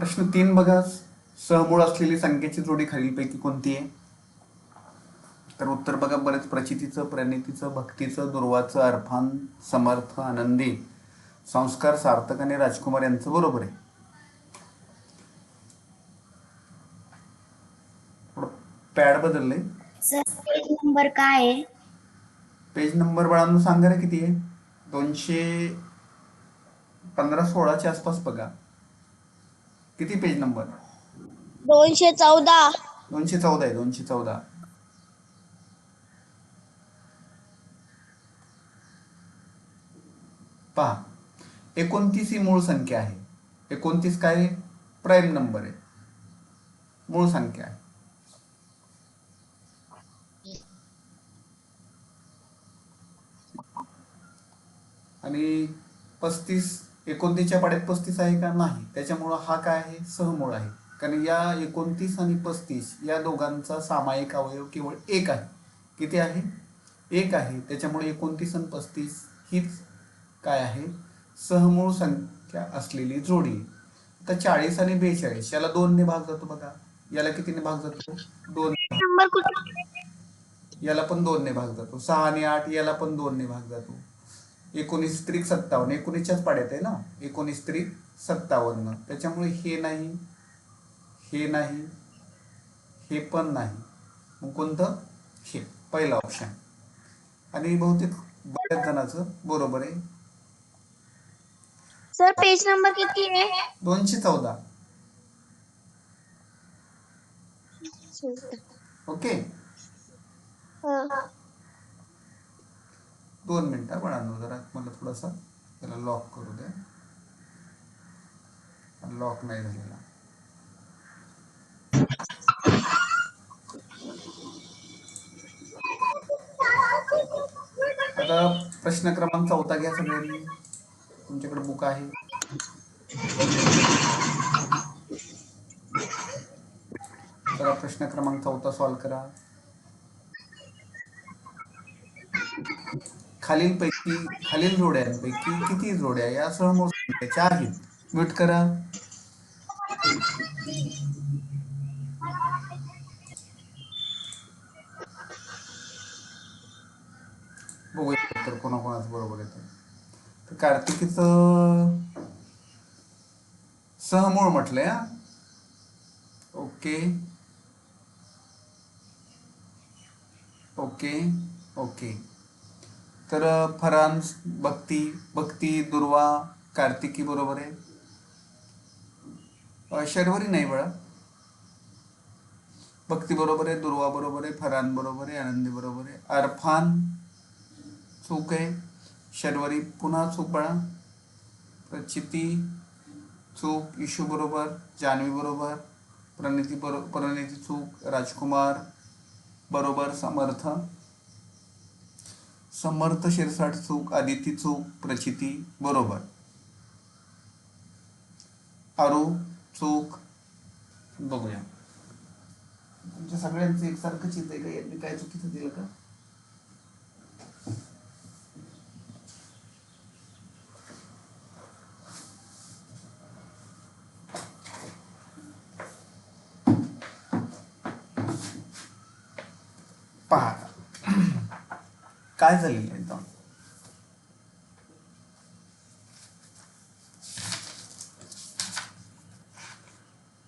प्रश्न 3 बघा. सहमूळ असलेली संख्येची जोडी खालीलपैकी कोणती आहे? तर उत्तर बघा, बरेच प्रचितीचं, प्रणितीचं, भक्तीचं, दुर्वाचं, अरफान, समर्थ, आनंदी, संस्कार, सार्थक आणि राजकुमार यांचं बरोबर आहे. पॅड बदलले. सर पेज नंबर काय आहे? पेज नंबर बाळांनो सांगा रे किती आहे? 215-16च्या आसपास बघा. किती पेज नंबर? 214. 214 आहे. 214. पहा, 29 ही मूळ संख्या आहे. 29 काय आहे? प्राईम नंबर आहे, मूळ संख्या आहे. आणि 35, 29च्या पाड्यात 35 आहे का? नाही. त्याच्यामुळं हा काय आहे? सहमूळ आहे. कारण या 29 आणि 35 या दोघांचा सामायिक अवयव केवळ एक आहे. किती आहे? एक आहे. त्याच्यामुळे 29 आणि 35 हीच काय आहे? सहमूळ संख्या असलेली जोडी. आता 40 आणि 42 याला 2 ने भाग जातो बघा. याला कितीने भाग जातो? 2. नंबर कुठे? याला पण 2 ने भाग जातो. 6 आणि 8 याला पण 2 ने भाग जातो. 19 त्रिक 57, 19च्याच पाड्यात आहे ना. 19 त्रिक 57. त्याच्यामुळे हे नाही, हे नाही, हे पण नाही. मग कोणतं? हे पहिला ऑप्शन. आणि बहुतेक बऱ्याच जणांचं बरोबर आहे. सर पेज नंबर किती आहे? 214. ओके. 2 मिनिटं बाळांनो, जरा मला थोडासा त्याला लॉक करू द्या. लॉक नाही झालेला. आता प्रश्न क्रमांक 14 घ्या सगळ्यांनी. तुमच्याकडे बुक आहे. चला प्रश्न क्रमांक 14 सॉल्व करा. खालील जोड्यांपैकी किती जोड्या या सहमूळ संख्येच्या आहेत? म्यूट करा. बघूया उत्तर कोणाकोणाच बरोबर येतं. तर कार्तिकीचं सहमूळ म्हटलंय. हा, ओके ओके ओके. तर फरान, भक्ती, दुर्वा, कार्तिकी बरोबर आहे. शर्वरी नाही बळा. भक्ती बरोबर आहे, दुर्वा बरोबर आहे, फरान बरोबर आहे, आनंदी बरोबर आहे, अरफान चूक आहे, शर्वरी पुन्हा चूक बळा, प्रचिती चूक, इशू बरोबर, जान्हवी बरोबर, प्रणिती चूक, राजकुमार बरोबर, समर्थ शिरसाट चूक, आदिती चूक, प्रचिती बरोबर, आरू चूक. बघूया तुमच्या सगळ्यांचं एकसारखंच येत आहे का? यांनी काय चुकीचं दिलं का? पहा काय झालेलं आहे.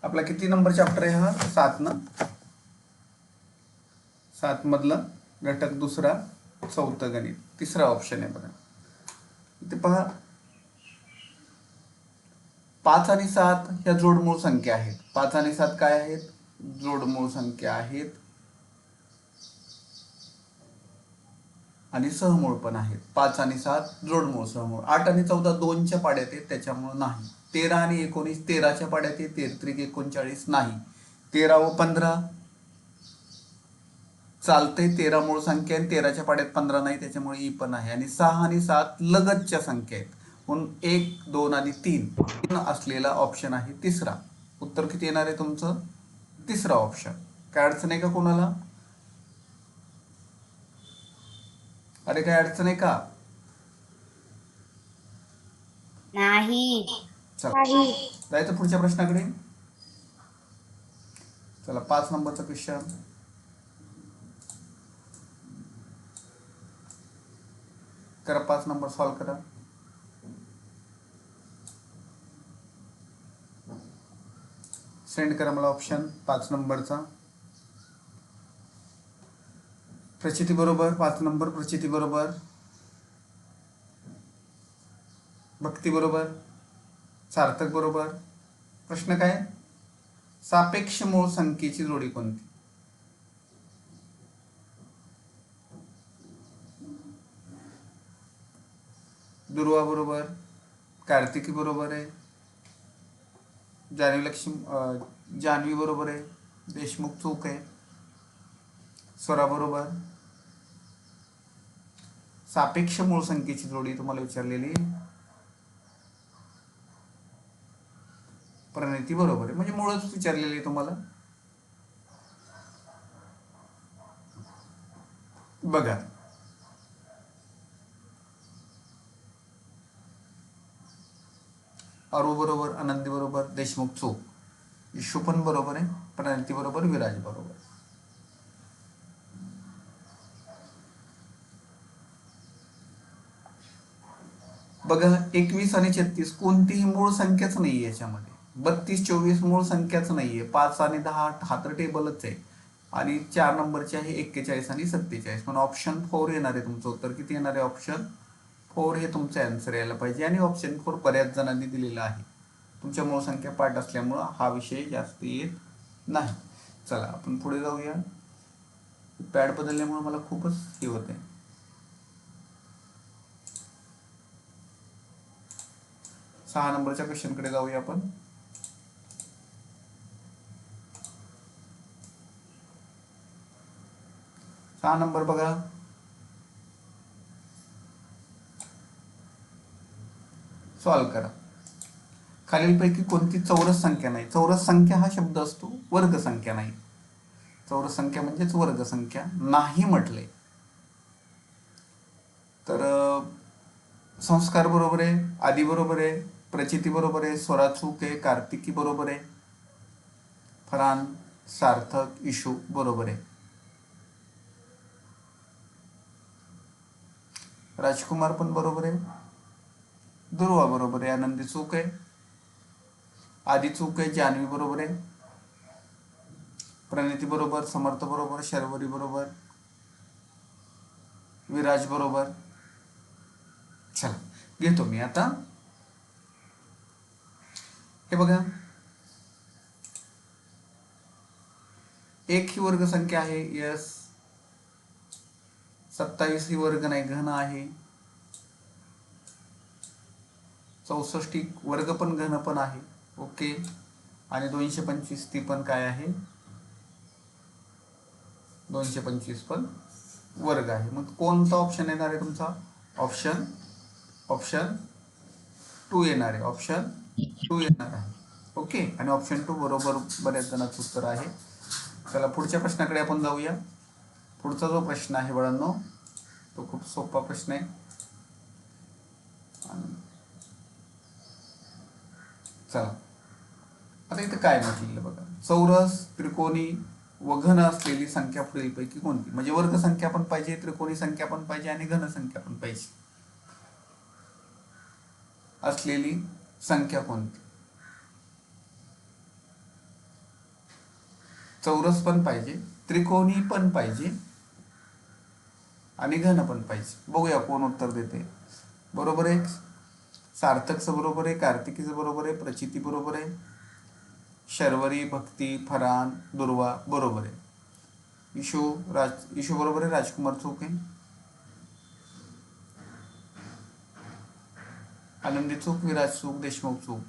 आपला किती नंबर चॅप्टर आहे हा? 7 ना. 7 मधला घटक दुसरा, 4थं गणित, तिसरा ऑप्शन आहे बघा. इथे पहा, 5 आणि 7 ह्या जोडमूळ संख्या आहेत. 5 आणि 7 काय आहेत? जोडमूळ संख्या आहेत आणि सहमूळ पण आहेत. 5 आणि 7 जोडमूळ, सहमूळ. 8 आणि 14 2च्या पाड्यात आहेत, त्याच्यामुळे नाही. 13 आणि 19 13च्या पाड्यात आहे, 13 39 नाही. 13 व 15 चालतंय, 13 मूळ संख्या आहे, 13च्या पाड्यात 15 नाही, त्याच्यामुळे ई पण आहे. आणि 6 आणि 7 लगतच्या संख्या आहेत, म्हणून 1, 2 आणि 3 असलेला ऑप्शन आहे तिसरा. उत्तर किती येणार आहे तुमचं? तिसरा ऑप्शन. काय अडचण आहे का कोणाला? अरे काय अडचण आहे का? नाही. चला जायचं पुढच्या प्रश्नाकडे. चला 5 नंबरचा क्वेश्चन. करा 5 नंबर सॉल्व करा. सेंड करा मला ऑप्शन 5 नंबरचा. प्रचिती बरोबर 5 नंबर, प्रचिती बरोबर, भक्ती बरोबर, सार्थक बरोबर. प्रश्न काय? सापेक्ष मूळ संख्येची जोडी कोणती? दुर्वा बरोबर, कार्तिकी बरोबर आहे, जान्हवी बरोबर आहे, देशमुख चूक आहे, स्वरा बरोबर. सापेक्ष मूळ संख्येची जोडी तुम्हाला विचारलेली, प्रणिती बरोबर आहे, म्हणजे मूळच विचारलेली आहे तुम्हाला. बघा अरू बरोबर, आनंदी बरोबर, देशमुख चूक, इशू पण बरोबर आहे, प्रणिती बरोबर, विराज बरोबर. बघा 21 आणि 36 कोणतीही मूळ संख्याच नाही याच्यामध्ये. 32 24 मूळ संख्याच नाहीये. 5 आणि 10 हा तर टेबलच आहे. आणि 4 नंबरचे आहे 41 आणि 47. पण ऑप्शन 4 येणार आहे तुमचं उत्तर. किती येणार आहे? ऑप्शन 4 हे तुमचं आन्सर यायला पाहिजे. आणि ऑप्शन 4 बऱ्याच जणांनी दिलेला आहे. तुमच्या मूळ संख्या पाठ असल्यामुळं हा विषय जास्त येत नाही. चला आपण पुढे जाऊया. पॅड बदलल्यामुळे मला खूपच हे होत आहे. 6 नंबरच्या क्वेश्चन कडे जाऊया आपण. सहा नंबर बघा. सॉल्व करा. खालीलपैकी कोणती चौरस संख्या नाही? चौरस संख्या हा शब्द असतो, वर्ग संख्या नाही. चौरस संख्या म्हणजेच वर्ग संख्या नाही म्हटले तर संस्कार बरोबर आहे, आदी बरोबर आहे, प्रचिती बरोबर आहे, स्वरा चूक आहे, कार्तिकी बरोबर आहे, फरान, सार्थक, इशू बरोबर आहे. राजकुमार पण बरोबर आहे, दुर्वा बरोबर आहे, आनंदी चूक आहे, आदी चूक आहे, जान्हवी बरोबर आहे, प्रणिती बरोबर, समर्थ बरोबर, शर्वरी बरोबर, विराज बरोबर. चला घेतो मी आता. हे बघा 1 ही वर्ग संख्या आहे. यस. 27 ही वर्ग नाही, घन आहे. 64 वर्ग पण घन पण आहे. ओके. आणि 225 ती पण काय आहे? 225 पण वर्ग आहे. मग कोणता ऑप्शन येणार आहे तुमचा? ऑप्शन 2 येणार आहे. ऑप्शन 2 येणार आहे. ओके. आणि ऑप्शन 2 बरोबर बऱ्याच जणांचं उत्तर आहे. चला पुढच्या प्रश्नाकडे आपण जाऊया. पुढचा जो प्रश्न आहे बाळांनो तो खूप सोपा प्रश्न आहे. चला आता इथे काय म्हटलेलं बघा. चौरस, त्रिकोणी व घन असलेली संख्या पुढीलपैकी कोणती? म्हणजे वर्ग संख्या पण पाहिजे, त्रिकोणी संख्या पण पाहिजे आणि घन संख्या पण पाहिजे असलेली संख्या कोणती? चौरस पण पाहिजे, त्रिकोणी पण पाहिजे आणि घन पण पाहिजे. बघूया कोण उत्तर देते. बरोबर आहे. सार्थकचं बरोबर आहे, कार्तिकीचं बरोबर आहे, प्रचिती बरोबर आहे, शर्वरी, भक्ती, फरान, दुर्वा बरोबर आहे. इशू बरोबर आहे, राजकुमार चूक आहे, आनंदी चूक, विराज चूक, देशमुख चूक,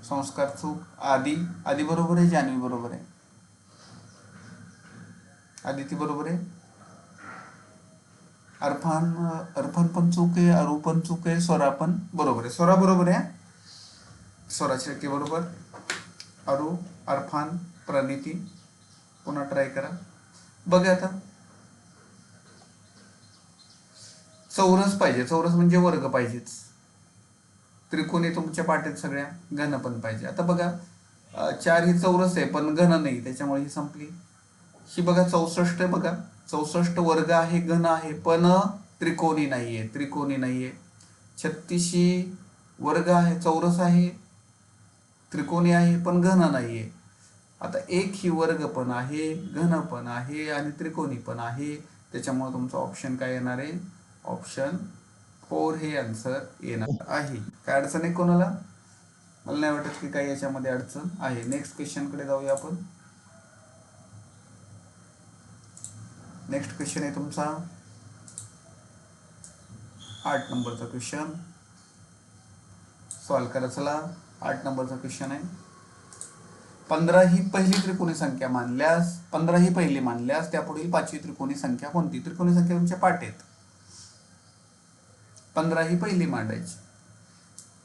संस्कार चूक, आदी बरोबर आहे, जान्हवी बरोबर आहे, आदिती बरोबर आहे, अरफान पण चूक आहे, अरू पण चूक आहे, स्वरा पण बरोबर आहे. स्वरा बरोबर आहे, स्वरा शेट्टी बरोबर, अरू, अरफान, प्रणिती. पुन्हा ट्राय करा. बघा आता चौरस पाहिजे. चौरस म्हणजे वर्ग पाहिजेच. त्रिकोणी तुमच्या पाठीत सगळ्या, घन पण पाहिजे. आता बघा 4 ही चौरस आहे पण घन नाही, त्याच्यामुळे ही संपली. ही बघा 64 आहे, बघा 64 वर्ग आहे, घन आहे पण त्रिकोणी नाहीये, त्रिकोणी नाहीये. 36 ही वर्ग आहे, चौरस आहे, त्रिकोणी आहे पण घन नाहीये. आता 1 ही वर्ग पण आहे, घन पण आहे आणि त्रिकोणी पण आहे, त्याच्यामुळे तुमचा ऑप्शन काय येणार आहे? ऑप्शन 4 हे आन्सर येणार आहे. काय अडचण आहे कोणाला? मला नाही वाटत की काही याच्यामध्ये अडचण आहे. नेक्स्ट क्वेश्चन कडे जाऊया आपण. नेक्स्ट क्वेश्चन आहे तुमचा 8 नंबरचा क्वेश्चन. सॉल्व करा चला. 8 नंबरचा क्वेश्चन आहे. 15 ही पहिली त्रिकोणी संख्या मानल्यास, 15 ही पहिली मानल्यास त्यापुढील 5वी त्रिकोणी संख्या कोणती? त्रिकोणी संख्या तुमच्या पाठ आहेत. 15 ही पहिली मांडायची.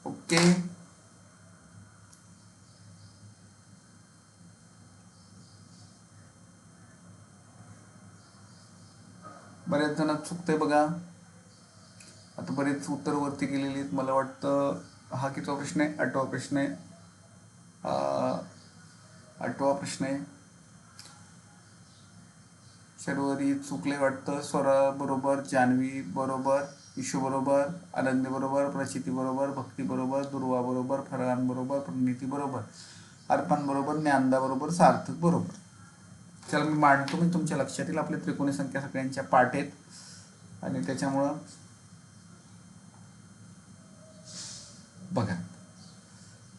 ओके. बऱ्याच जणांना चुकतंय बघा. आता बरेच उत्तर वरती गेलेली आहेत. मला वाटतं हा कितवा प्रश्न आहे? 8वा प्रश्न आहे. 8वा प्रश्न आहे. शर्वरी चुकले वाटतं. स्वरा बरोबर, जान्हवी बरोबर, ईशू बरोबर, आनंदी बरोबर, प्रचिती बरोबर, भक्ती बरोबर, दुर्वा बरोबर, फरहान बरोबर, प्रणिती बरोबर, अर्पण बरोबर, ज्ञानदा बरोबर, सार्थक बरोबर. चला मी मांडतो, मी तुमच्या लक्षात येईल. आपल्या त्रिकोणी संख्या सगळ्यांच्या पाठ आहेत आणि त्याच्यामुळं बघा,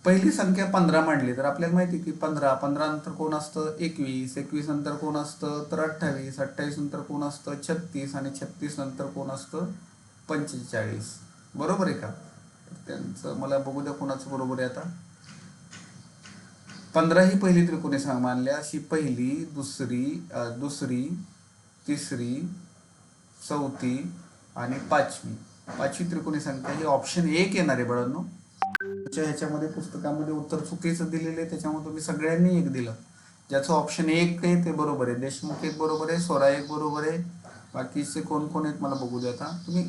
पहिली संख्या 15 मांडली तर आपल्याला माहिती की 15 नंतर कोण असतं? 21 नंतर कोण असतं? तर 28 नंतर कोण असतं? 36 आणि 36 नंतर कोण असतं? 45. बरोबर आहे का? त्यांचं मला बघू द्या कोणाचं बरोबर आहे. आता 15 ही पहिली त्रिकोणी संख्या मानल्यास ही पहिली, दुसरी, तिसरी, चौथी आणि 5वी त्रिकोणी संख्या ही ऑप्शन 1 येणार आहे बाळांनो. ह्याच्यामध्ये पुस्तकामध्ये उत्तर चुकीचं दिलेलं आहे, त्याच्यामुळे तुम्ही सगळ्यांनी 1 दिलं. ज्याचं ऑप्शन 1 आहे ते बरोबर आहे. देशमुख 1 बरोबर आहे, स्वरा 1 बरोबर आहे. बाकीचे कोण कोण आहेत मला बघू द्या. आता तुम्ही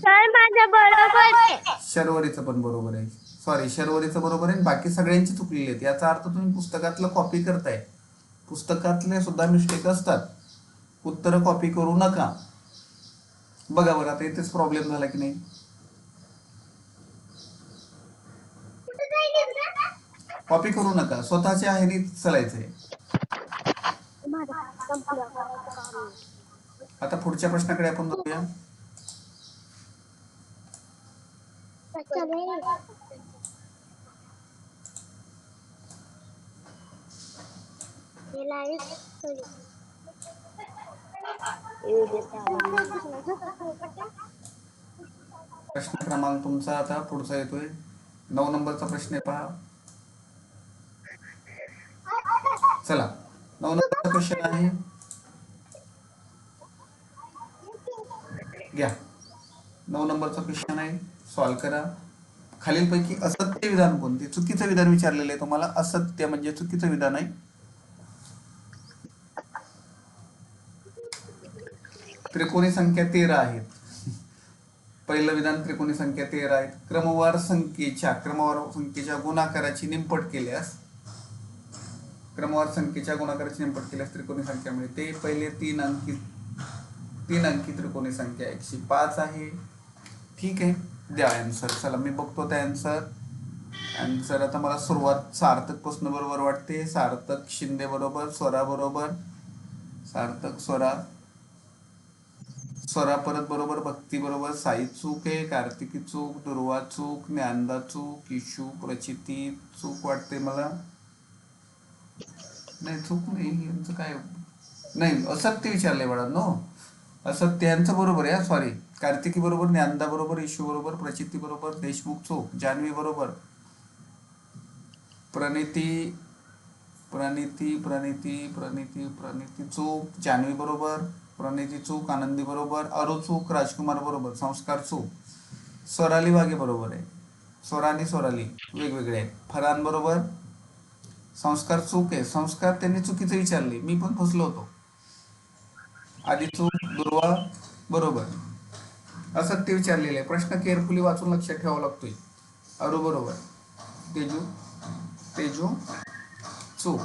शर्वरीचं पण बरोबर आहे. सॉरी, शर्वरीचं बरोबर आहे. बाकी सगळ्यांची चुकलेली आहेत. याचा अर्थ तुम्ही पुस्तकातलं कॉपी करताय. पुस्तकातले सुद्धा मिस्टेक असतात. उत्तर कॉपी करू नका. बघा बरं, आता इथेच प्रॉब्लेम झाला की नाही? कॉपी करू नका, स्वतःच्या ह्याने चालायचंय. आता पुढच्या प्रश्नाकडे आपण जाऊया. प्रश्न क्रमांक तुमचा आता पुढचा येतोय. 9 नंबरचा प्रश्न आहे, पहा. चला, 9 नंबरचा क्वेश्चन आहे. घ्या, 9 नंबरचा क्वेश्चन आहे. सॉल्व करा. खालीलपैकी असत्य विधान कोणते? चुकीचं विधान विचारलेलं आहे तुम्हाला. असत्य म्हणजे चुकीचं विधान आहे. त्रिकोणी संख्या 13 आहेत. पहिलं विधान, त्रिकोणी संख्या 13 आहेत. क्रमवार संख्येच्या गुणाकाराची निमपट केल्यास त्रिकोणी संख्या मिळते. पहिले 3 अंकी त्रिकोणी संख्या 105 आहे. ठीक आहे, द्या आन्सर. चला मी बघतो त्या आन्सर. आता मला सुरुवात सार्थक पासून बरोबर वाटते. सार्थक शिंदे बरोबर, स्वरा बरोबर, सार्थक स्वरा परत बरोबर, भक्ती बरोबर, साई चूक आहे, कार्तिकी चूक, दुर्वा चूक, ज्ञानदा चूक, ईशू, प्रचिती चूक वाटते मला. नाही, चूक नाही. यांचं काय नाही, असत्य विचारलंय बाळांनो. असत्य यांचं बरोबर आहे. सॉरी, कार्तिकी बरोबर, ज्ञानदा बरोबर, ईशू बरोबर, प्रचिती बरोबर, देशमुख चूक, जान्हवी बरोबर, प्रणिती चूक, जान्हवी बरोबर, प्रणिती चूक, आनंदी बरोबर, अरू चूक, राजकुमार बरोबर, संस्कार चूक, स्वराली वाघे बरोबर आहे. स्वरा आणि स्वराली वेगवेगळे आहेत. फरहान बरोबर, संस्कार चूक आहे. संस्कार त्यांनी चुकीचे विचारले, मी पण फसलो होतो. आधी चूक, दुर्वा बरोबर. असत्य विचारलेले आहे. प्रश्न केअरफुली वाचून लक्षात ठेवावा लागतोय. अरू बरोबर, तेजू चूक.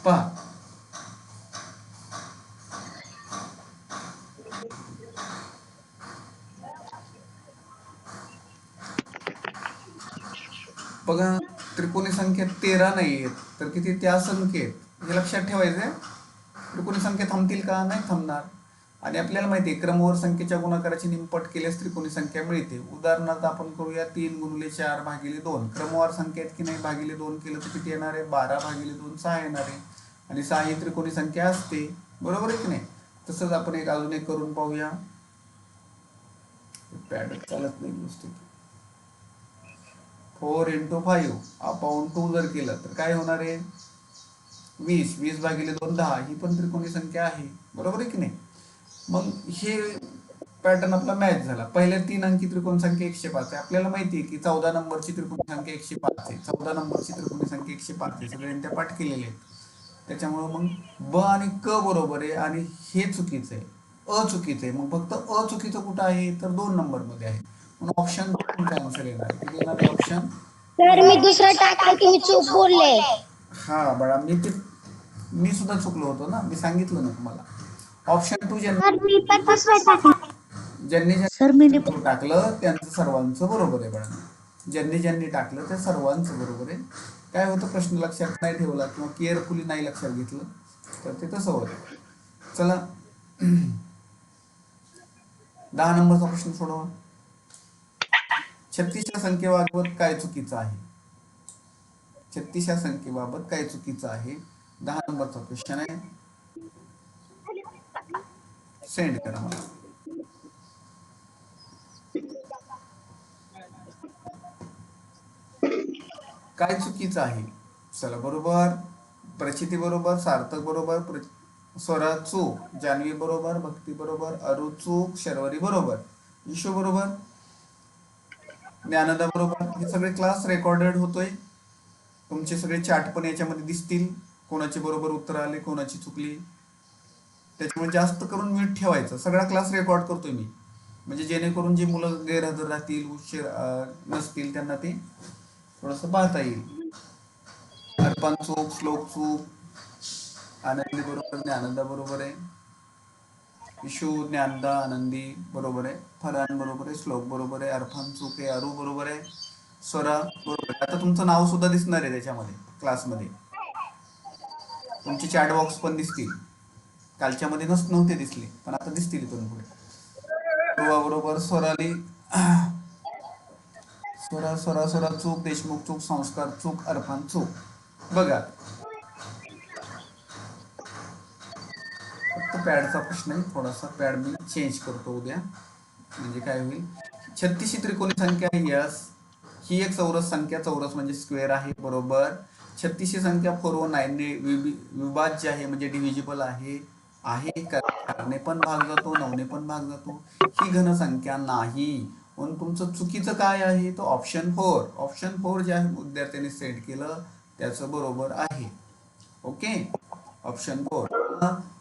पहा बघा, त्रिकोणी संख्या 13 नाही आहेत तर किती त्या संख्येत हे लक्षात ठेवायचंय. त्रिकोणी संख्या थांबतील का? नाही थांबणार. आणि आपल्याला माहिती आहे क्रमवार संख्येच्या गुणाकाराची निमपट केल्यास त्रिकोणी संख्या मिळते. उदाहरणार्थ आपण करूया 3 × 4 / 2. क्रमवार संख्या आहेत की नाही, भागिले 2 केलं तर किती येणार आहे? 12/2 6 येणार आहे. आणि 6 ही त्रिकोणी संख्या असते, बरोबर आहे की नाही? तसंच आपण अजून एक करून पाहूया. पॅड चालत नाही नुसते. 4 × 5 अपॉन 2 जर केलं तर काय होणार आहे? 20. 20/2 10. ही पण त्रिकोणी संख्या आहे, बरोबर आहे की नाही? मग हे पॅटर्न आपला मॅच झाला. पहिल्या 3 अंकी त्रिकोणी संख्या 105 आहे. आपल्याला माहिती आहे की 14 नंबरची त्रिकोणी संख्या 105 आहे. 14 नंबरची त्रिकोणी संख्या 105 आहे. सगळ्यांनी त्या पाठ केलेल्या आहेत. त्याच्यामुळे मग ब आणि क बरोबर आहे आणि हे चुकीचं आहे, अ चुकीचं आहे. मग फक्त अ चुकीचं कुठं आहे? तर 2 नंबर मध्ये आहे. म्हणून ऑप्शन तुमचा आन्सर येणार आहे. किती येणार आहे? ऑप्शन. सर मी दुसरा टाकला तुम्ही चूक बोलले. हा बाळा, मी सुद्धा चुकलो होतो ना, मी सांगितलं ना तुम्हाला. ऑप्शन 2 सर मी पण दुसरा टाकला. ज्यांनी सर मी ज्यांनी टाकलं त्यांचं सर्वांचं बरोबर आहे बाळा. ज्यांनी ज्यांनी टाकलं त्या सर्वांचं बरोबर आहे. काय होतं, प्रश्न लक्षात नाही ठेवला किंवा केअरफुली नाही लक्षात घेतलं तर ते तसं होतं. चला 10 नंबरचा प्रश्न सोडवा. 36 या संख्येबाबत काय चुकीचं आहे? 36 या संख्येबाबत काय चुकीचं आहे? 10 नंबरचा क्वेश्चन आहे. सेंड करा मला. काय चुकीचं आहे? चला, बरोबर प्रचिती बरोबर, सार्थक बरोबर, स्वरा चूक, जान्हवी बरोबर, भक्ती बरोबर, अरु चूक, शर्वरी बरोबर, ईशू बरोबर, ज्ञानदा बरोबर. हे सगळे क्लास रेकॉर्डेड होतोय. तुमचे सगळे चार्ट पण याच्यामध्ये दिसतील. कोणाचे बरोबर उत्तर आले, कोणाची चुकली. त्याच्यामुळे जास्त करून म्यूट ठेवायचं. सगळा क्लास रेकॉर्ड करतोय मी, म्हणजे जेणेकरून जी मुलं गैरहजर राहतील, उशीर नसतील, त्यांना ते थोडंसं पाहता येईल. अर्पण चूक, श्लोक चूक, आनंदी बरोबर, ज्ञानंदा बरोबर आहे, इशू ज्ञानदा आनंदी बरोबर आहे, फरहान बरोबर आहे, श्लोक बरोबर आहे, अर्फान चूक आहे, अरू बरोबर आहे, स्वरा बरोबर आहे. आता तुमचं नाव सुद्धा दिसणार आहे त्याच्यामध्ये क्लासमध्ये. तुमचे चॅट बॉक्स पण दिसतील. कालच्या मध्ये नव्हते दिसले, पण आता दिसतील इथून पुढे. ध्रुवा बरोबर, स्वराली स्वरा स्वरा स्वरा चूक, देशमुख चूक, संस्कार चूक, अर्फान चूक. बघा, फक्त पॅडचा प्रश्न आहे. थोडासा पॅड मी चेंज करतो उद्या, म्हणजे काय होईल. 36 त्रिकोणी संख्या यस, ही एक चौरस संख्या, चौरस म्हणजे स्क्वेअर आहे, बरोबर. 36 संख्या 4 व 9 ने विभाज्य आहे, म्हणजे डिव्हिजिबल आहे. आहे का? 4 ने पण भाग जातो, 9 ने पण भाग जातो. ही घन संख्या नाही. म्हणून तुमचं चुकीचं काय आहे? तो ऑप्शन 4. ऑप्शन 4 ज्या विद्यार्थ्यांनी सेट केलं त्याचं बरोबर आहे. Okay, option 4.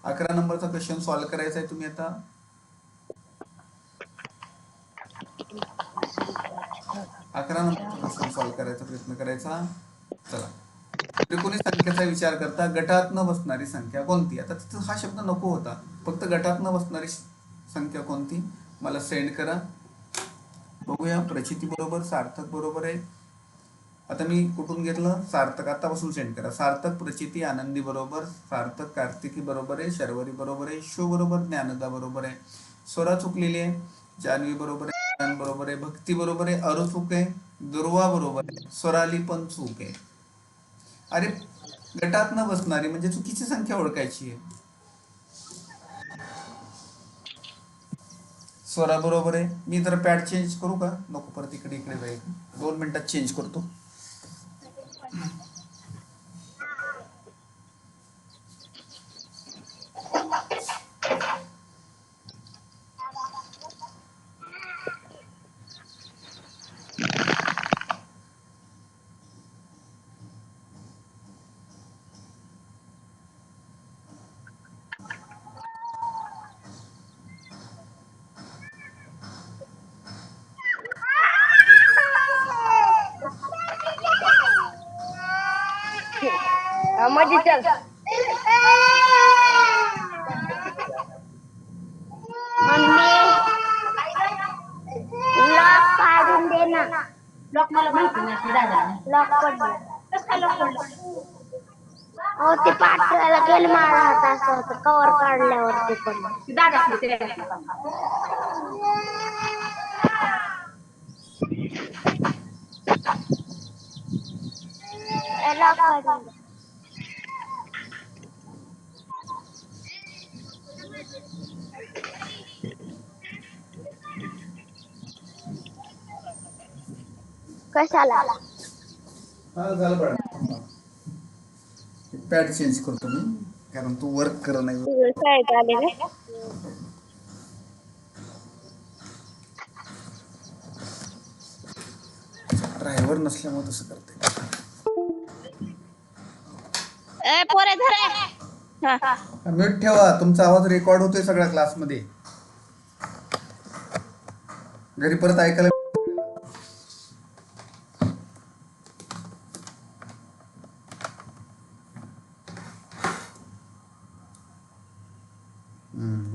11 नंबरचा क्वेश्चन सॉल्व्ह करायचा आहे तुम्ही आता. 11 नंबरचा क्वेश्चन सॉल्व्ह करायचा प्रयत्न करायचा. चला, त्रिकोणी संख्येचा विचार करता गटात न बसणारी संख्या कोणती? आता तिथं हा शब्द नको होता, फक्त गटात न बसणारी संख्या कोणती मला सेंड करा. बघूया. प्रचिती बरोबर, सार्थक बरोबर आहे. आता मी कुठून घेतलं? सार्थक. आतापासून सेंड करा. सार्थक, प्रचिती, आनंदी बरोबर, सार्थक, कार्तिकी बरोबर आहे, शर्वरी बरोबर आहे, शो बरोबर, ज्ञानदा बरोबर आहे, स्वरा चुकलेली आहे, जान्हवी बरोबर आहे, बरोबर आहे, भक्ती बरोबर आहे, अरु चूक आहे, दुर्वा बरोबर आहे, स्वराली पण चूक आहे. अरे, गटात न बसणारी म्हणजे चुकीची संख्या ओळखायची आहे. स्वरा बरोबर आहे. मी जर पॅड चेंज करू का? नको, परत इकडे इकडे जाईल. 2 मिनिटात चेंज करतो. मध्ये चल. लॉक काढून दे ना. लॉक मला माहिती नाही दादा. लॉक पडलं. कसं काय लॉक पडलं? हो ते पाठवायला गेलं माझ्या हात असं होतं कवर काढल्यावरती पडलं. दादा लॉक काढून दे. कशाला? हा झालं बरं. पॅड चेंज करतो मी कारण तू वर्क कर नाही. शाळेत आले ना. ड्रायव्हर नसल्यामुळे तसं करते. पोरे धरे. म्यूट ठेवा, तुमचा आवाज रेकॉर्ड होतोय सगळ्या क्लासमध्ये. घरी परत ऐकायला.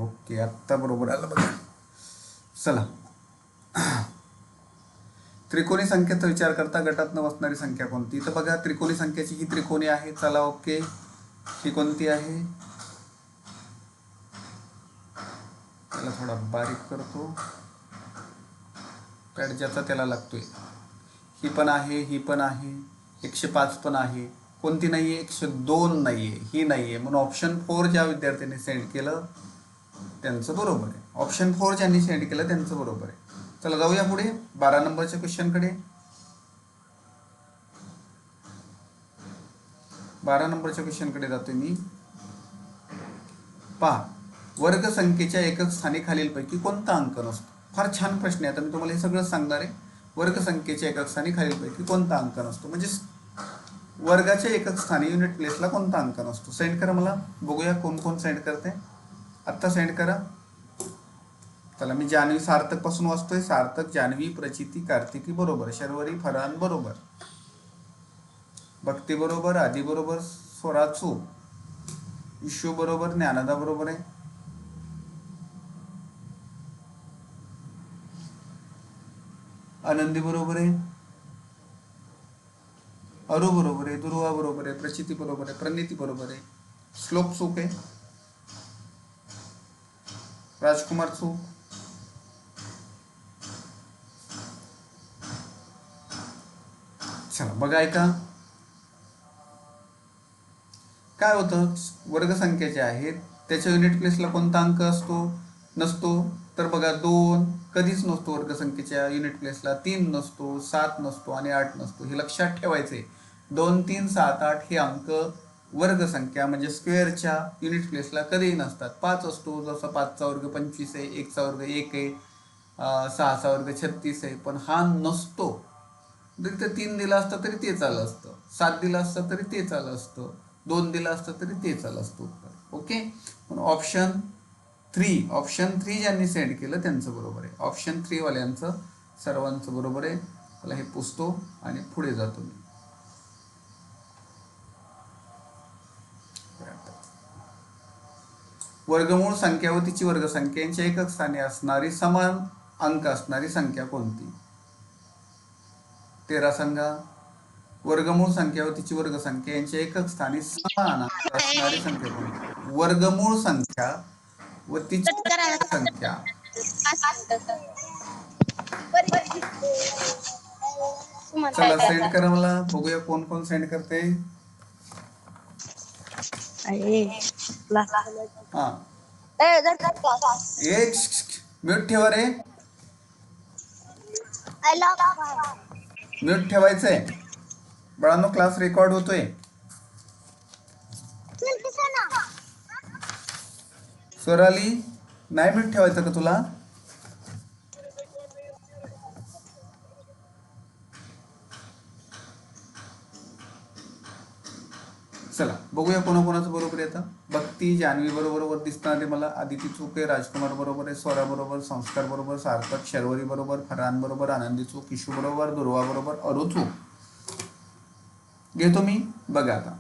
ओके, आत्ता बरोबर आलं बघा. चला, त्रिकोणी संख्येचा विचार करता गटातनं बसणारी संख्या कोणती? तर बघा, त्रिकोणी संख्येची ही त्रिकोणी आहे. चला ओके, ही कोणती आहे? त्याला थोडा बारीक करतो, पॅड ज्याचा त्याला लागतोय. ही पण आहे, ही पण आहे, 105 पण आहे. कोणती नाही आहे? 102 नाही आहे, ही नाही आहे. म्हणून ऑप्शन 4 ज्या विद्यार्थ्यांनी सेंड केलं त्यांचं बरोबर आहे. ऑप्शन 4 ज्यांनी सेंड केलं त्यांचं बरोबर आहे. चला जाऊया पुढे 12 नंबरच्या क्वेश्चनकडे. 12 नंबरच्या क्वेश्चनकडे जातोय मी. पहा, वर्गसंख्येच्या एकक स्थानी खालीलपैकी कोणता अंक नसतो? फार छान प्रश्न आहे. आता मी तुम्हाला हे सगळं सांगणार आहे. वर्गसंख्येच्या एकक स्थानी खालीलपैकी कोणता अंक नसतो, म्हणजे वर्गाच्या एकक स्थानी युनिट प्लेसला कोणता अंक नसतो? सेंड करा मला, बघूया कोण कोण सेंड करते. आत्ता सेंड करा. चला, मी जान्हवी सार्थक पासून वाचतोय. सार्थक, जान्हवी, प्रचिती, कार्तिकी बरोबर, शर्वरी, फरहान बरोबर, भक्ती बरोबर, आदी बरोबर, स्वराचू, इशू बरोबर, ज्ञानदा बरोबर आहे, आनंदी बरोबर आहे, अरू बरोबर आहे, दुर्वा बरोबर आहे, प्रचिती बरोबर आहे, प्रणिती बरोबर आहे, श्लोक चूक आहे, राजकुमार चूक, चला बघा, ऐका काय होतं. वर्गसंख्या आहेत त्याच्या युनिट प्लेसला कोणता अंक असतो नसतो? तर बघा, 2 कधीच नसतो वर्गसंख्येच्या युनिट प्लेसला, 3 नसतो, 7 नसतो आणि 8 नसतो. हे लक्षात ठेवायचे. 2, 3, 7, 8 हे अंक वर्गसंख्या म्हणजे स्क्वेअरच्या युनिट प्लेसला कधीही नसतात. 5 असतो, जसं 5चा वर्ग 25 आहे, 1चा वर्ग 1 आहे, 6चा वर्ग 36 आहे. पण हा नसतो. जरी ते 3 दिला असतं तरी तेच आलं असतं, 7 दिला असतं तरी तेच आलं असतं, 2 दिला असतं तरी तेच आलं असतं उत्तर. ओके, म्हणून ऑप्शन 3 ज्यांनी सेंड केलं त्यांचं बरोबर आहे. ऑप्शन 3 वाल्यांचं सर्वांचं बरोबर आहे. मला हे पुसतो आणि पुढे जातो मी. वर्गमूळ संख्या व तिची वर्गसंख्या यांच्या एकक स्थानी असणारी समान अंक असणारी संख्या कोणती? 13 सांगा. वर्गमूळ संख्या व तिची वर्गसंख्या यांच्या एकक स्थानी समान अंक असणारी संख्या कोणती? वर्गमूळ संख्या व तिची संख्या. चला सेंड करा मला, बघूया कोण कोण सेंड करते. हा, एक म्यूट ठेवा रे, म्यूट ठेवायचंय. बाळांनो, क्लास रेकॉर्ड होतोय. स्वराली, नाही म्यूट ठेवायचं का तुला? चला बघूया कोणाकोणाचं बरोबर येतं. भक्ती, जान्हवी बरोबर वर दिसणारे मला, आदिती चूक आहे, राजकुमार बरोबर आहे, स्वरा बरोबर, संस्कार बरोबर, सार्थक, शर्वरी बरोबर, फरहान बरोबर, आनंदी चूक, इशू बरोबर, दुर्वा बरोबर, अरू चूक घेतो मी. बघा आता,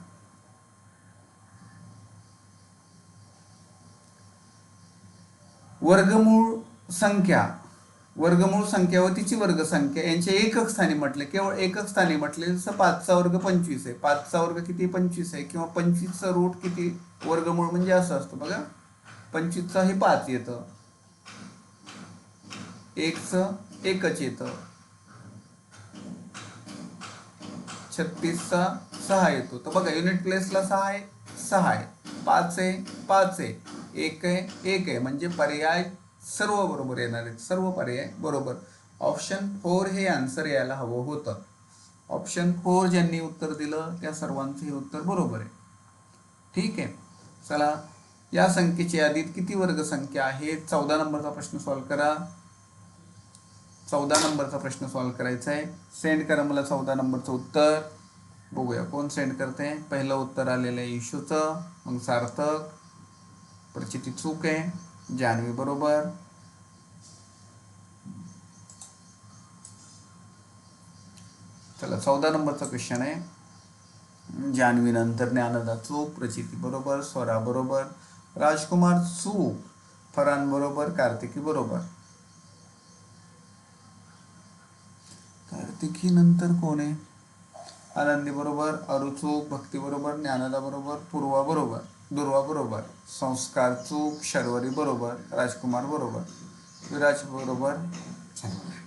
वर्गमूळ संख्या व तिची वर्गसंख्या यांच्या एकक स्थानी म्हटले, केवळ एकक स्थानी म्हटले, जसं 5चा वर्ग 25 आहे, 5चा वर्ग किती 25 आहे, किंवा 25चा रूट किती, वर्गमूळ म्हणजे असं असतं बघा, 25चा हे 5 येतं, 1चं 1च येतं, 36चा 6 येतो. तर बघा युनिट प्लेसला 6 आहे, 6 आहे, 5 आहे, 5 आहे, 1 आहे, 1 आहे, म्हणजे पर्याय सर्व बरोबर येणार आहेत, सर्व पर्याय बरोबर. ऑप्शन 4 हे आन्सर यायला हवं होतं. ऑप्शन 4 ज्यांनी उत्तर दिलं त्या सर्वांचं हे उत्तर बरोबर आहे. ठीक आहे, चला या संख्येच्या यादीत किती वर्गसंख्या आहेत? 14 नंबरचा प्रश्न सॉल्व्ह करा. 14 नंबरचा प्रश्न सॉल्व्ह करायचा आहे. सेंड करा मला 14 नंबरचं उत्तर. बघूया कोण सेंड करते. पहिलं उत्तर आलेलं आहे इशूचं, मग सार्थक, प्रचिती चूक आहे, जान्हवी बरोबर. चला 14 नंबरचा क्वेश्चन आहे. जान्हवी नंतर ज्ञानदा चूक, प्रचिती बरोबर, स्वरा बरोबर, राजकुमार चूक, फरान बरोबर, कार्तिकी बरोबर. कार्तिकी नंतर कोण आहे? आनंदी बरोबर, अरु चूक, भक्ती बरोबर, ज्ञानदा बरोबर, पूर्वा बरोबर, दुर्वा बरोबर, संस्कार चूक, शर्वरी बरोबर, राजकुमार बरोबर, विराज बरोबर.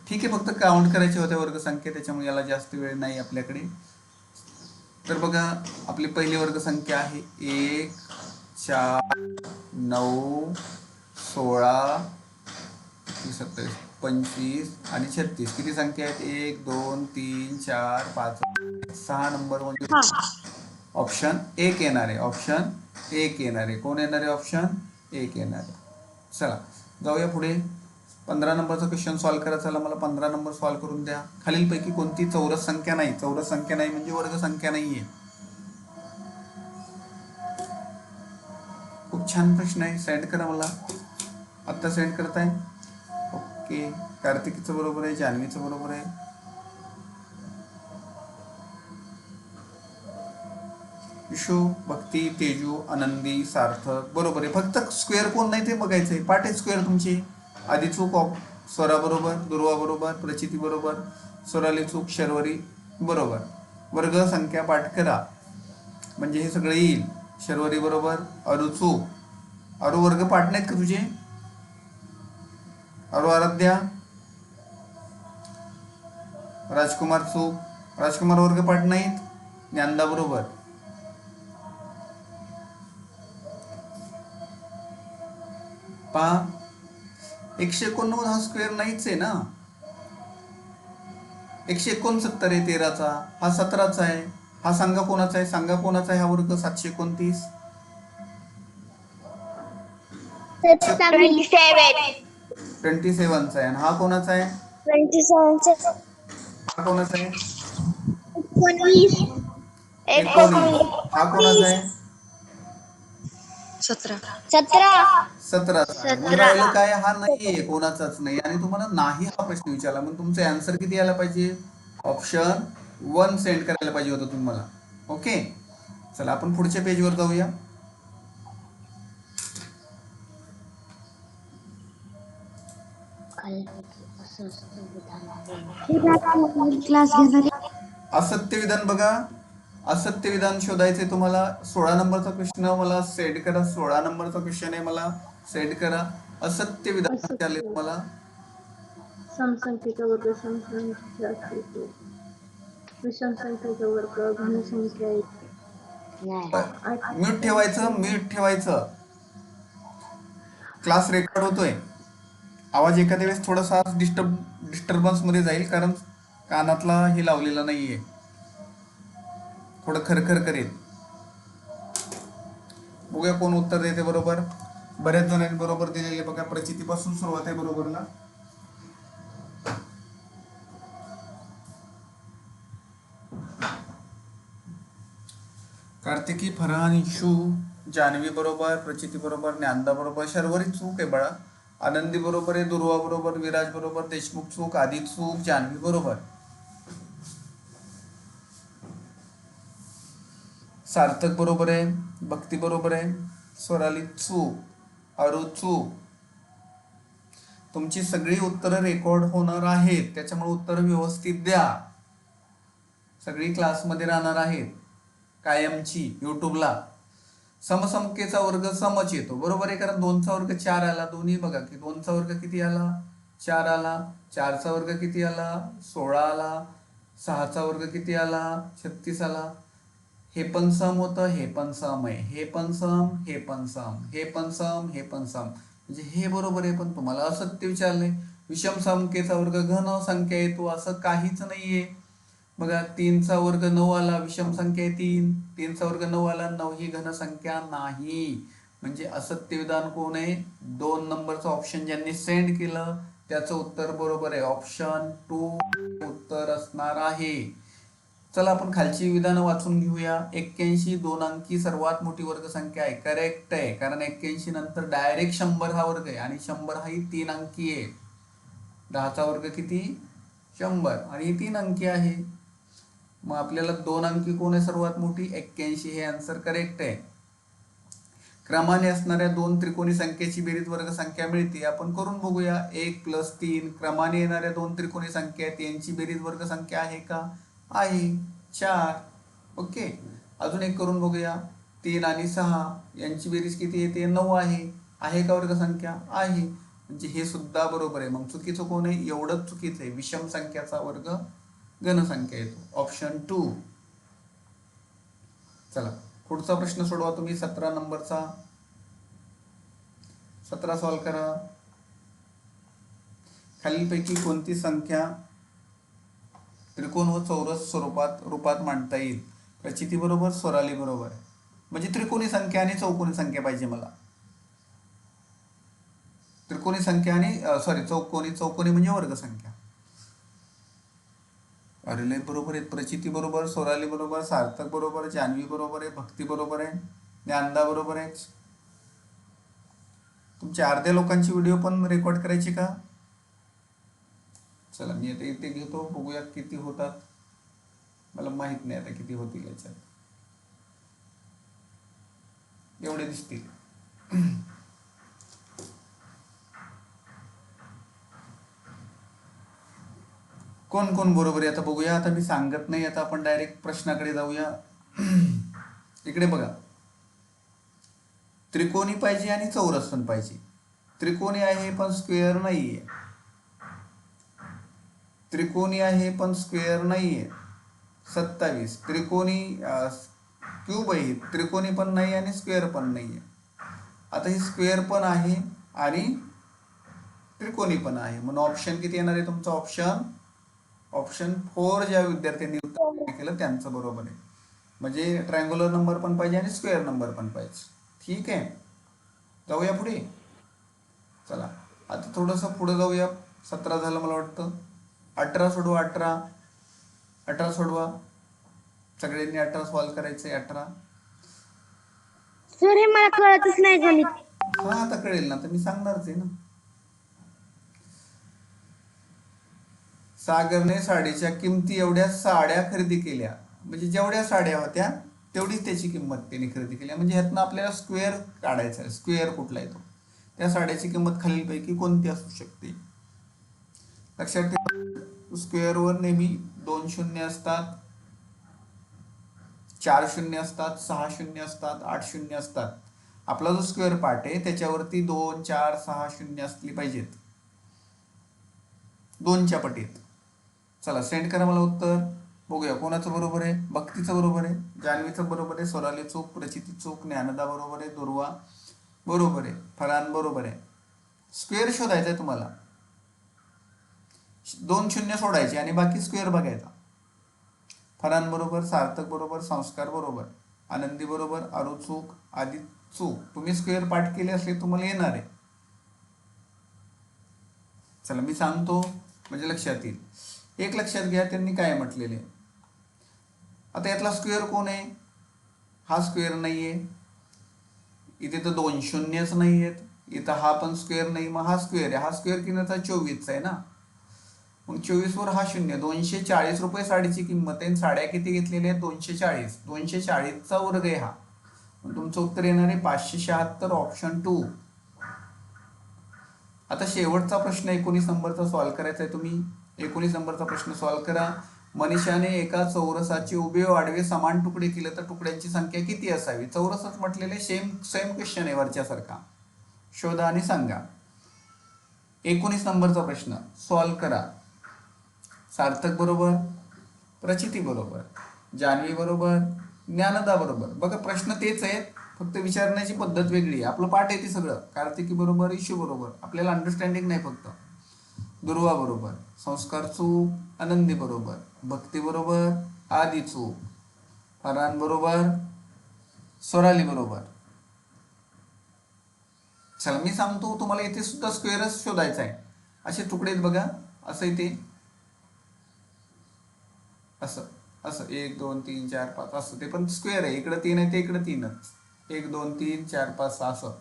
ठीक आहे, फक्त काउंट करायचे होते वर्गसंख्या, त्याच्यामुळे याला जास्त वेळ नाही आपल्याकडे. तर बघा आपली पहिली वर्गसंख्या आहे 1, 4, 9, 16, 27, 25 आणि 36. किती संख्या आहेत? 1, 2, 3, 4, 5, 6 नंबर म्हणजे ऑप्शन 1 येणार आहे. ऑप्शन 1 येणार आहे. कोण येणार आहे? ऑप्शन 1 येणार आहे. चला जाऊया पुढे. 15 नंबरचा क्वेश्चन सॉल्व्ह करा. चला मला 15 नंबर सॉल्व्ह करून द्या. खालीलपैकी कोणती चौरस संख्या नाही? चौरस संख्या नाही म्हणजे वर्ग संख्या नाहीये. खूप छान प्रश्न आहे. सेंड करा मला. आत्ता सेंड करताय? ओके. कार्तिकीचं बरोबर आहे, जान्हवीचं बरोबर आहे, विशू, भक्ती, तेजू, आनंदी, सार्थक बरोबर आहे. फक्त स्क्वेअर कोण नाही ते बघायचंय. पाठ आहे स्क्वेअर तुमची. आधी चूक स्वरा बरोबर, दुर्वा बरोबर, प्रचिती बरोबर, स्वराली चूक, शर्वरी बरोबर. वर्ग संख्या पाठ करा म्हणजे हे सगळं येईल. शर्वरी बरोबर, अरु चूक. अरु वर्ग पाठ नाहीत का तुझे? अरु आराध्या, राजकुमार चूक, राजकुमार वर्ग पाठ नाहीत. ज्ञानदा बरोबर. पहा 189 हा स्क्वेअर नाहीच आहे ना. 169 आहे 13चा, हा 17चा आहे. हा सांगा कोणाचा आहे? सांगा कोणाचा आहे हा वर्ग? 729. 27चा आहे. आणि हा कोणाचा आहे? 27. हा कोणाचा आहे? 19. 19. हा कोणाचा आहे? 17. 17चा आहे. मग राहिलं काय? हा नाहीये, कोणाचाच नाही. आणि तुम्हाला नाही हा प्रश्न विचारला, मग तुमचं आन्सर किती यायला पाहिजे? ऑप्शन 1 सेंड करायला पाहिजे होतं तुम्हाला. ओके, चला आपण पुढच्या पेजवर जाऊया. क्लास घेणार. असत्य विधान बघा. असत्य विधान शोधायचे तुम्हाला. 16 नंबरचा क्वेश्चन मला सेंड करा. 16 नंबरचा क्वेश्चन आहे, मला सेंड करा. असत्य विधान आले तुम्हाला. समसंख्येचा वर्ग समसंख्या असतो. विषम संख्येचा वर्ग घनसंख्या म्यूट ठेवायचं, म्यूट ठेवायचं. क्लास रेकॉर्ड होतोय. आवाज एखाद्या वेळेस थोडासा डिस्टर्बन्स मध्ये जाईल, कारण कानातला हे लावलेला नाहीये, थोडं खरखर करेल. बघूया कोण उत्तर देते बरोबर. बऱ्याच जणांनी बरोबर दिलेले बघा. प्रचितीपासून सुरुवात आहे बरोबरला. कार्तिकी, फरहान, इशू, जान्हवी बरोबर, प्रचिती बरोबर, ज्ञानदा बरोबर, शर्वरी चूक आहे बाळा, आनंदी बरोबर आहे, दुर्वा बरोबर, विराज बरोबर, देशमुख चूक, आदी चूक, जान्हवी बरोबर, सार्थक बरोबर आहे, भक्ती बरोबर आहे, स्वराली चूक, अरु चूक, तुमची सगळी उत्तरं रेकॉर्ड होणार आहेत, त्याच्यामुळे उत्तरं व्यवस्थित द्या. सगळी क्लासमध्ये राहणार आहेत कायमची युट्यूबला. समसंख्येचा वर्ग समच येतो, बरोबर आहे, कारण 2चा वर्ग 4 आला. दोन्ही बघा की 2चा वर्ग किती आला, 4 आला. 4चा वर्ग किती आला, 16 आला. 6चा वर्ग किती आला, 36 आला. हे पण सम होतं, हे पण सम आहे, हे पण सम, हे पण सम, हे पण सम, हे पण सम, म्हणजे हे बरोबर आहे. पण तुम्हाला असत्य विचारलंय, विषम संख्येचा वर्ग घन संख्या येतो असं काहीच नाहीये. बघा 3चा वर्ग 9 आला, विषम संख्या आहे 3. 3चा वर्ग 9 आला, 9 ही घन संख्या नाही. म्हणजे असत्य विधान कोण आहे, 2 नंबरचं ऑप्शन ज्यांनी सेंड केलं त्याचं उत्तर बरोबर आहे. ऑप्शन 2 उत्तर असणार आहे. चला आपण खालची विधानं वाचून घेऊया. 81 2 अंकी सर्वात मोठी वर्ग संख्या आहे, करेक्ट आहे, कारण 81 नंतर डायरेक्ट 100 हा वर्ग आहे आणि 100 हा ही 3 अंकी आहे. 10चा वर्ग किती, 100 आणि ही 3 अंकी आहे. मग आपल्याला 2 अंकी कोण आहे सर्वात मोठी, 81, हे आन्सर करेक्ट आहे. क्रमाने असणाऱ्या 2 त्रिकोणी संख्येची बेरीज वर्ग संख्या मिळते, आपण करून बघूया. 1 + 3 क्रमाने येणाऱ्या 2 त्रिकोणी संख्या आहेत, यांची बेरीज वर्ग संख्या आहे का, आहे, 4. ओके, अजून एक करून बघूया. 3 आणि 6 यांची बेरीज किती येते, 9 आहे का वर्ग संख्या, आहे, म्हणजे हे सुद्धा बरोबर आहे. मग चुकीचं कोण आहे, एवढंच चुकीचं आहे, विषम संख्याचा वर्ग घन संख्या येतो, ऑप्शन 2. चला पुढचा प्रश्न सोडवा तुम्ही, 17 नंबरचा. 17 सॉल्व करा. खालीलपैकी कोणती संख्या त्रिकोण व चौरस रूपात मांडता येईल. प्रचिती बरोबर, स्वराली बरोबर. म्हणजे त्रिकोणी संख्या आणि चौकोनी संख्या पाहिजे मला. त्रिकोणी संख्या आणि चौकोनी म्हणजे वर्ग संख्या. अरे लय बरोबर आहेत. प्रचिती बरोबर, स्वराली बरोबर, सार्थक बरोबर, जान्हवी बरोबर आहे, भक्ती बरोबर आहे, ज्ञानदा बरोबर आहे. तुमच्या अर्ध्या लोकांची व्हिडिओ पण रेकॉर्ड करायची का. चला मी आता इथे घेतो, बघूया किती होतात. मला माहित नाही आता किती होतील याच्यात, एवढे दिसतील. कोण कोण बरोबर आहे आता बघूया. आता मी सांगत नाही, आता आपण डायरेक्ट प्रश्नाकडे जाऊया. इकडे बघा, त्रिकोणी पाहिजे आणि चौरस पण पाहिजे. त्रिकोणी आहे पण स्क्वेअर नाहीये, त्रिकोणी आहे पण स्क्वेअर नाहीये. 27 त्रिकोणी क्यूब आहे, त्रिकोणी पण नाही आणि स्क्वेअर पण नाहीये. आता ही स्क्वेअर पण आहे आणि त्रिकोणी पण आहे, म्हणून ऑप्शन किती येणार आहे तुमचा, ऑप्शन 4 ज्या विद्यार्थ्यांनी उत्तर केलं त्यांचं बरोबर आहे. म्हणजे ट्रायंग्युलर नंबर पण पाहिजे आणि स्क्वेअर नंबर पण पाहिजे. ठीक आहे, जाऊया पुढे. चला आता थोडंसं पुढे जाऊया. 17 झालं मला वाटतं. 18 सोडवा. 18 सोडवा. सगळ्यांनी 18 सॉल्व करायचंय. 18. सर हे मला कळतच नाही गणित. हा आता कळेल ना, तर मी सांगणारच आहे ना. सागरने साडीच्या किमती एवढ्या साड्या खरेदी केल्या, म्हणजे जेवढ्या साड्या होत्या तेवढीच त्याची किंमत त्याने खरेदी केली. म्हणजे ह्यातनं आपल्याला स्क्वेअर काढायचा आहे. स्क्वेअर कुठला येतो, त्या साड्याची किंमत खालीलपैकी कोणती असू शकते. लक्षात ठेवा, स्क्वेअरवर नेहमी 2 शून्य असतात, 4 शून्य असतात, 6 शून्य असतात, 8 शून्य असतात. आपला जो स्क्वेअर पार्ट आहे त्याच्यावरती 2, 4, 6 शून्य असली पाहिजेत, 2च्या पटीत. चला सेंड करा मला उत्तर, बघूया कोणाचं बरोबर आहे. भक्तीचं बरोबर आहे, जान्हवीचं बरोबर आहे, स्वराली चूक, प्रचिती चूक, ज्ञानदा बरोबर आहे, दुर्वा बरोबर आहे, फरान बरोबर आहे. स्क्वेअर शोधायचा आहे तुम्हाला, 2 शून्य सोडायचे आणि बाकी स्क्वेअर बघायचा. फरान बरोबर, सार्थक बरोबर, संस्कार बरोबर, आनंदी बरोबर, आरू चूक, आदी चूक. तुम्ही स्क्वेअर पाठ केले असले तुम्हाला येणार आहे. चला मी सांगतो म्हणजे लक्षात येईल. एक लक्षात घ्या, त्यांनी काय म्हटलेले. आता यातला स्क्वेअर कोण आहे, हा स्क्वेअर नाहीये, इथे तर 2 शून्यच नाही आहेत, इथं हा पण स्क्वेअर नाही. मग हा स्क्वेअर आहे, हा स्क्वेअर किनाचा 24 आहे ना. मग 24 वर हा शून्य, 240 रुपये साडीची किंमत आहे. साड्या किती घेतलेल्या आहेत, 240. 240चा वर्ग आहे हा. तुमचं उत्तर येणार आहे 576, ऑप्शन 2. आता शेवटचा प्रश्न 19 नंबरचा सॉल्व्ह करायचा आहे. तुम्ही 19 नंबरचा प्रश्न सॉल्व्ह करा. मनीषाने एका चौरसाचे उभे व आडवे समान तुकडे केले तर तुकड्यांची संख्या किती असावी? चौरसच म्हटलेले सेम क्वेश्चन आहे वरच्यासारखा. शोधा आणि सांगा. 19 नंबरचा प्रश्न सॉल्व्ह करा. सार्थक बरोबर, प्रचिती बरोबर, जान्हवी बरोबर, ज्ञानदा बरोबर. बघा प्रश्न तेच आहेत, फक्त विचारण्याची पद्धत वेगळी आहे. आपलं पाठ आहे ते सगळं. कार्तिकी बरोबर, इशू बरोबर, आपल्याला अंडरस्टँडिंग नाही फक्त. दुर्वा बरोबर, संस्कार चूक, आनंदी बरोबर, भक्ती बरोबर, आदी चूक, फरान बरोबर, स्वराली बरोबर. चला मी सांगतो तुम्हाला, इथे सुद्धा स्क्वेअरच शोधायचा आहे. असे तुकडे आहेत बघा, असं इथे असं असं 1 2 3 4 5 असं, ते पण स्क्वेअर आहे. इकडं 3 आहे ते इकडं 3च. 1 2 3 4 5 6 असं.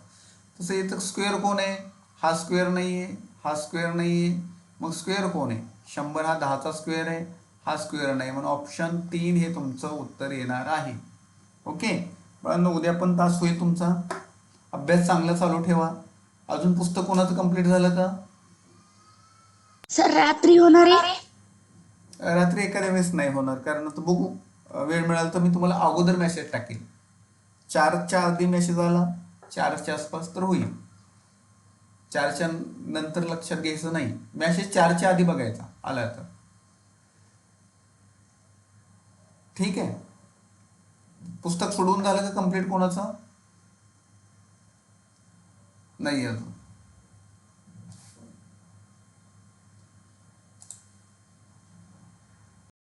तसं इथं स्क्वेअर कोण आहे? हा स्क्वेअर नाही आहे, हा स्क्वेअर नाही आहे. मग स्क्वेअर कोण आहे? 100 हा 10चा स्क्वेअर आहे, हा स्क्वेअर नाही. म्हणून ऑप्शन 3 हे तुमचं उत्तर येणार आहे. ओके मुलांनो, उद्या पण तास होईल तुमचा. अभ्यास चांगला चालू ठेवा. अजून पुस्तक कोणाचं कंप्लीट झालं का? सर रात्री होणार आहे. रात्री एखाद्या वेळेस नाही होणार, कारण आता बघू, वेळ मिळाला तर मी तुम्हाला अगोदर मेसेज टाकेल. 4च्या आधी मेसेज आला, 4च्या आसपास तर होईल. 4च्या नंतर लक्षात घ्यायचं नाही. मेसेज 4च्या आधी बघायचा आला तर. ठीक आहे. पुस्तक सोडवून झालं का कंप्लीट कोणाचं? नाही अजून.